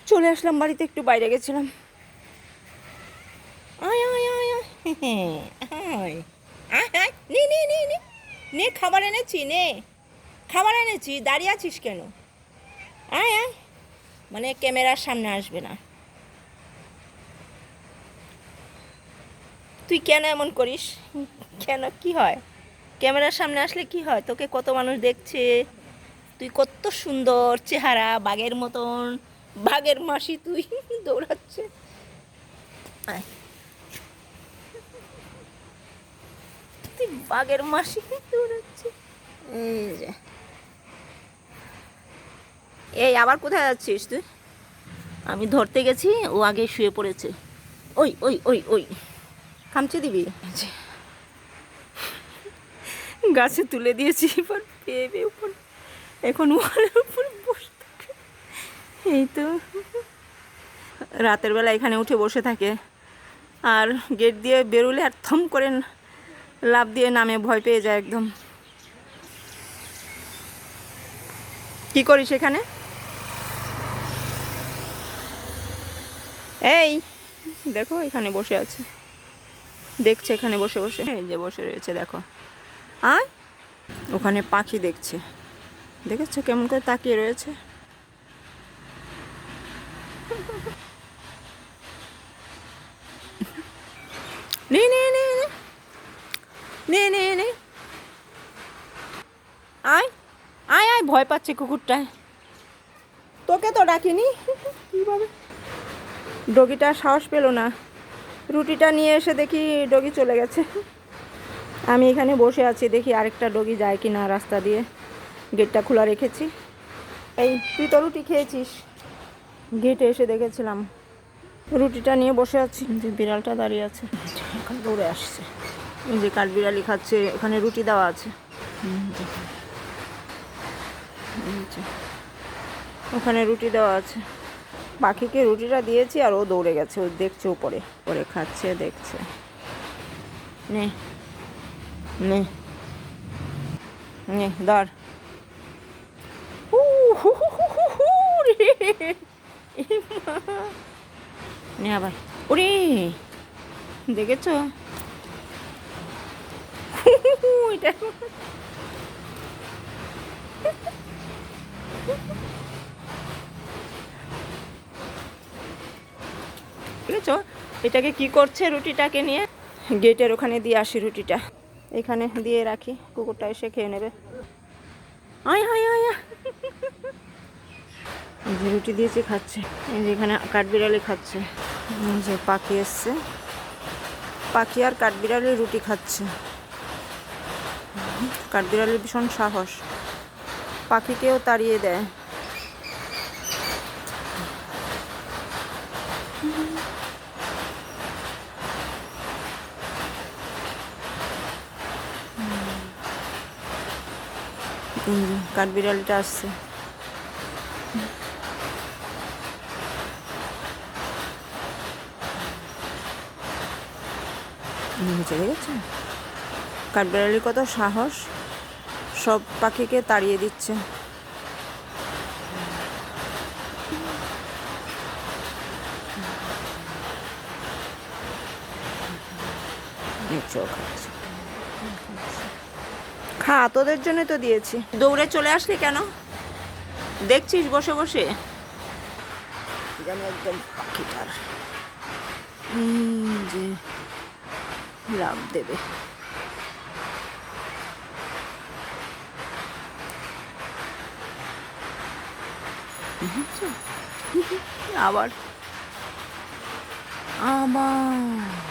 চলে আসলাম বাড়িতে, একটু বাইরে গেছিলাম। আয় আয় আয় আয়, আয় আয় আয়, নে নে নে নে নে, খাবার এনেছি, নে খাবার এনেছি, দাঁড়িয়ে আছিস কেন? আয় আয়, মানে ক্যামেরার সামনে আসবে না। তুই কেন এমন করিস? কেন, কি হয়? ক্যামেরার সামনে আসলে কি হয়? তোকে কত মানুষ দেখছে, তুই কত সুন্দর চেহারা, বাঘের মতন, বাঘের মাসি তুই। দৌড়াচ্ছে। আয়, তুই বাঘের মাসি দৌড়াচ্ছে। এই যে, এই আবার কোথায় যাচ্ছিস তুই? আমি ধরতে গেছি, ও আগে শুয়ে পড়েছে। ওই ওই ওই ওই, খামচে দিবি? গাছে তুলে দিয়েছি, এবার পেয়ে উপর, এখন ওয়ালের উপর বসে থাকে। এই তো, রাতের বেলা এখানে উঠে বসে থাকে, আর গেট দিয়ে বেরোলে আর থম করে লাফ দিয়ে নামে, ভয় পেয়ে যায় একদম। কি করিস এখানে? এই দেখো, এখানে বসে আছে, দেখছে এখানে বসে বসে, এই যে বসে রয়েছে দেখো। আর ওখানে পাখি দেখছে, দেখেছো কেমন করে তাকিয়ে রয়েছে? নে নে নে নে নে নে নে, আয় আয় আয়, ভয় পাচ্ছে কুকুরটায়, তোকে তো ডাকিনি। কীভাবে ডগিটা সাহস পেল না, রুটিটা নিয়ে এসে দেখি ডগি চলে গেছে। আমি এখানে বসে আছি, দেখি আরেকটা ডগি যায় কি না রাস্তা দিয়ে, গেটটা খোলা রেখেছি। এই তুই তো রুটি খেয়েছিস, গেটে এসে দেখেছিলাম রুটিটা নিয়ে বসে আছি, যে বিড়ালটা দাঁড়িয়ে আছে, এখন দৌড়ে আসছে। এই যে কাঠবিড়ালি খাচ্ছে, এখানে রুটি দেওয়া আছে, ওখানে রুটি দেওয়া আছে। পাখিকে রুটিটা দিয়েছি আর ও দৌড়ে গেছে, ও দেখছে উপরে, পরে খাচ্ছে, দেখছে। নে নে নে, ধর। নে আবার, ওরে দেখেছো? এটা দেখেছো, এটাকে কি করছে রুটিটাকে নিয়ে? গেটের ওখানে দিয়ে আসি রুটিটা, এখানে দিয়ে রাখি, কুকুরটা এসে খেয়ে নেবে। আয় আয় আয়, এই যে রুটি দিয়েছি, খাচ্ছে। এই যে এখানে কাঠবিড়ালি খাচ্ছে, এই যে পাখি এসছে, পাখি আর কাঠবিড়ালি রুটি খাচ্ছে। কাঠবিড়ালির ভীষণ সাহস, পাখিকেও তাড়িয়ে দেয়। কাঠবিড়ালিটা আসছে, চলে গেছে। কাঠবিড়ালির কত সাহস, সব পাখিকে তাড়িয়ে দিচ্ছে। খা, তোদের জন্য তো দিয়েছি। দৌড়ে চলে আসলি কেন? দেখছিস বসে বসে, যেন একদম পাখিটার যে লাভ দেবে। আবার আবার